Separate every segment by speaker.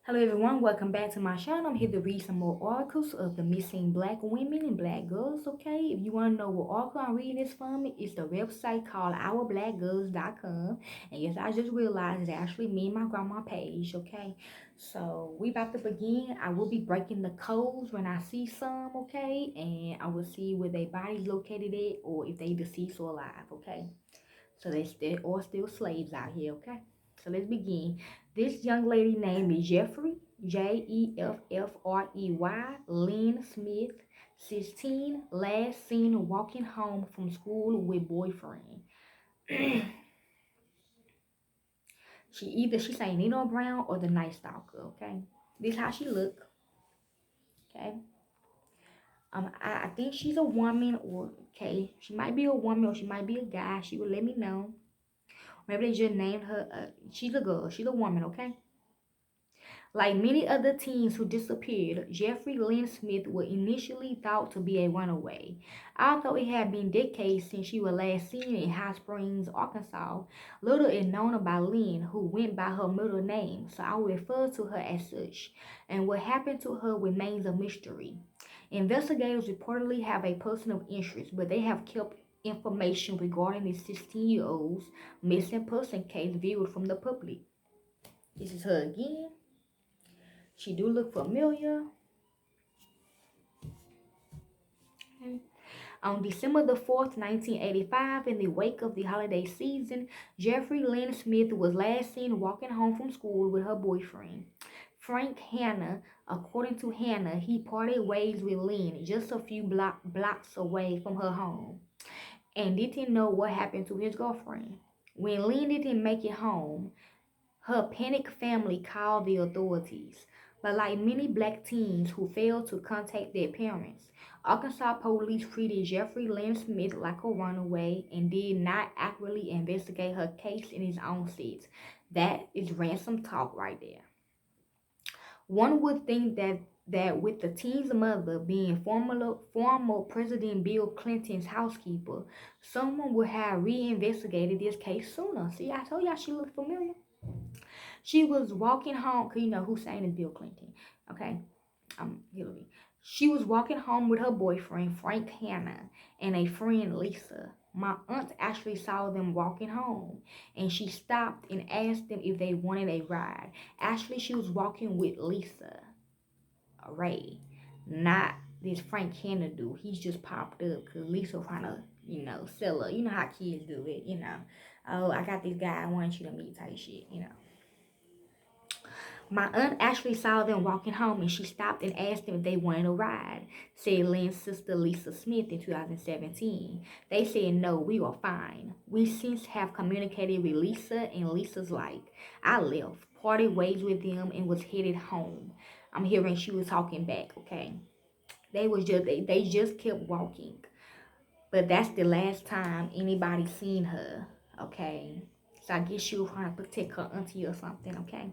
Speaker 1: Hello everyone, welcome back to my channel. I'm here to read some more articles of the missing black women and black girls, okay? If you want to know what article I'm reading this from, it's the website called ourblackgirls.com. And yes, I just realized it's actually me and my grandma page, okay? So we about to begin. I will be breaking the codes when I see some, okay? And I will see where their body's located at or if they deceased or alive, okay? So they are still slaves out here, okay? So let's begin. This young lady name is Jeffrey, Jeffrey, Lynn Smith, 16, last seen walking home from school with boyfriend. She saying Nino Brown or the Night Stalker, okay? This how she look, okay? I think she's a woman or, okay, she might be a woman or she might be a guy. She will let me know. Maybe they just named her, she's a girl, she's a woman, okay? Like many other teens who disappeared, Jeffrey Lynn Smith was initially thought to be a runaway. Although it had been decades since she was last seen in Hot Springs, Arkansas, little is known about Lynn, who went by her middle name, so I will refer to her as such, and what happened to her remains a mystery. Investigators reportedly have a person of interest, but they have kept information regarding the 16-year-old's missing person case viewed from the public. This is her again. She do look familiar. On December the 4th, 1985, in the wake of the holiday season, Jeffrey Lynn Smith was last seen walking home from school with her boyfriend, Frank Hanna. According to Hannah, he parted ways with Lynn just a few blocks away from her home and didn't know what happened to his girlfriend. When Lynn didn't make it home, her panicked family called the authorities, but like many black teens who failed to contact their parents, Arkansas police treated Jeffrey Lynn Smith like a runaway and did not accurately investigate her case in his own seat. That is ransom talk right there. One would think that with the teen's mother being former President Bill Clinton's housekeeper, someone would have reinvestigated this case sooner. See, I told y'all she looked familiar. She was walking home, cause you know Hussein and Bill Clinton. Okay, Hillary. She was walking home with her boyfriend Frank Hanna and a friend Lisa. My aunt actually saw them walking home, and she stopped and asked them if they wanted a ride. Actually, she was walking with Lisa Ray, not this Frank Hanna dude. He's just popped up because Lisa trying to, sell her. You know how kids do it, Oh, I got this guy I want you to meet type shit. My aunt actually saw them walking home and she stopped and asked them if they wanted a ride, said Lynn's sister Lisa Smith in 2017. They said no, we were fine. We since have communicated with Lisa and Lisa's like, I left, parted ways with them and was headed home. I'm hearing she was talking back, okay? They just kept walking. But that's the last time anybody seen her, okay? So I guess she was trying to protect her auntie or something, okay?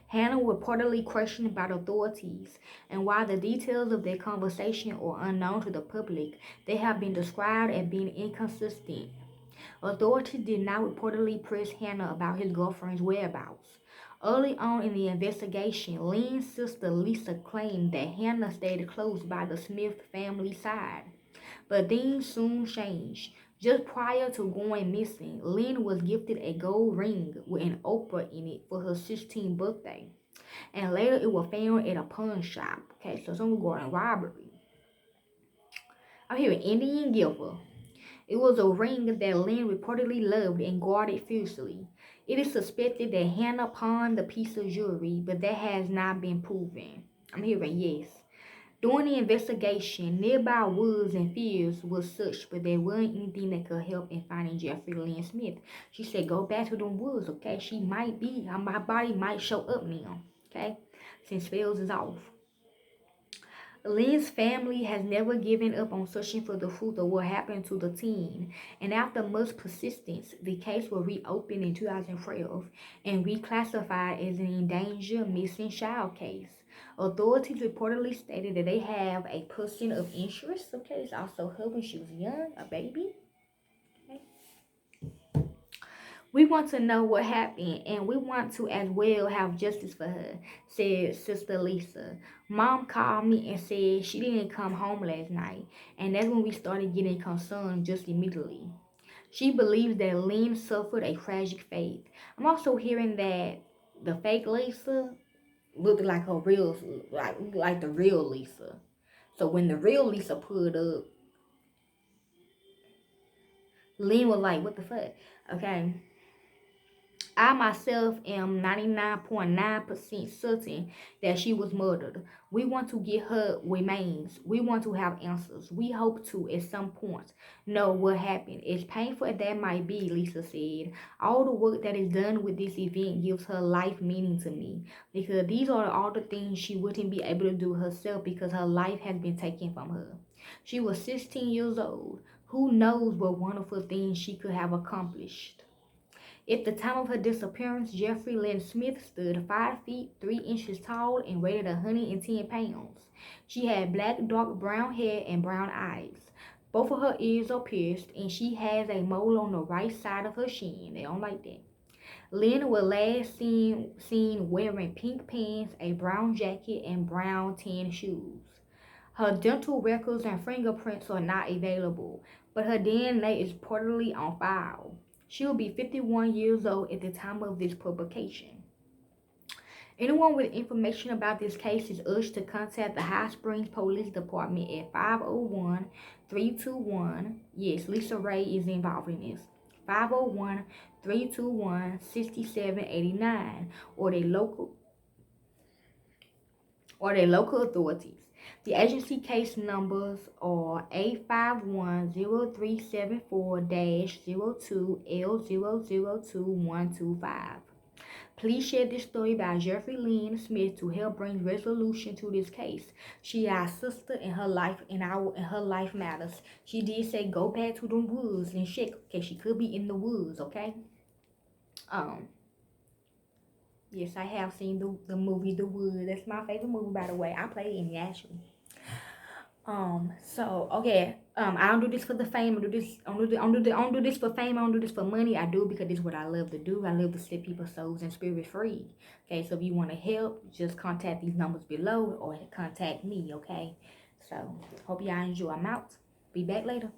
Speaker 1: Hannah was reportedly questioned by the authorities, and while the details of their conversation are unknown to the public, they have been described as being inconsistent. Authorities did not reportedly press Hannah about his girlfriend's whereabouts. Early on in the investigation, Lynn's sister Lisa claimed that Hannah stayed close by the Smith family side. But things soon changed. Just prior to going missing, Lynn was gifted a gold ring with an Oprah in it for her 16th birthday. And later it was found at a pawn shop. Okay, so someone going robbery. I'm hearing Indian giver. It was a ring that Lynn reportedly loved and guarded fiercely. It is suspected that Hannah pawned the piece of jewelry, but that has not been proven. I'm hearing yes. During the investigation, nearby woods and fields was searched, but there wasn't anything that could help in finding Jeffrey Lynn Smith. She said, go back to them woods, okay? She might be, my body might show up now, okay? Since Fells is off. Lynn's family has never given up on searching for the truth of what happened to the teen, and after much persistence, the case was reopened in 2012 and reclassified as an endangered missing child case. Authorities reportedly stated that they have a person of interest. Okay, it's also her when she was young, a baby. Okay. We want to know what happened, and we want to as well have justice for her, said Sister Lisa. Mom called me and said she didn't come home last night, and that's when we started getting concerned just immediately. She believes that Lynn suffered a tragic fate. I'm also hearing that the fake Lisa looked like her real, like the real Lisa. So when the real Lisa pulled up, Lynn was like, "What the fuck?" Okay. I myself am 99.9% certain that she was murdered. We want to get her remains. We want to have answers. We hope to, at some point, know what happened. As painful as that might be, Lisa said, all the work that is done with this event gives her life meaning to me. Because these are all the things she wouldn't be able to do herself because her life has been taken from her. She was 16 years old. Who knows what wonderful things she could have accomplished. At the time of her disappearance, Jeffrey Lynn Smith stood 5 feet 3 inches tall and weighed 110 pounds. She had black, dark brown hair and brown eyes. Both of her ears are pierced, and she has a mole on the right side of her chin. They don't like that. Lynn was last seen wearing pink pants, a brown jacket, and brown tan shoes. Her dental records and fingerprints are not available, but her DNA is reportedly on file. She will be 51 years old at the time of this publication. Anyone with information about this case is urged to contact the High Springs Police Department at 501-321. Yes, Lisa Ray is involved in this. 501-321-6789 or their local authorities. The agency case numbers are 851-0374-02L002125. Please share this story by Jeffrey Lynn Smith to help bring resolution to this case. She our sister in her life, and her life matters. She did say go back to the woods and check. Okay, she could be in the woods. Okay. Um. Yes, I have seen the movie The Wood. That's my favorite movie, by the way. I played it in it actually. So okay. I don't do this for the fame. I do this. I don't do this for fame. I don't do this for money. I do it because this is what I love to do. I love to set people's souls and spirit free. Okay, so if you want to help, just contact these numbers below or contact me. Okay. So hope y'all enjoy. I'm out. Be back later.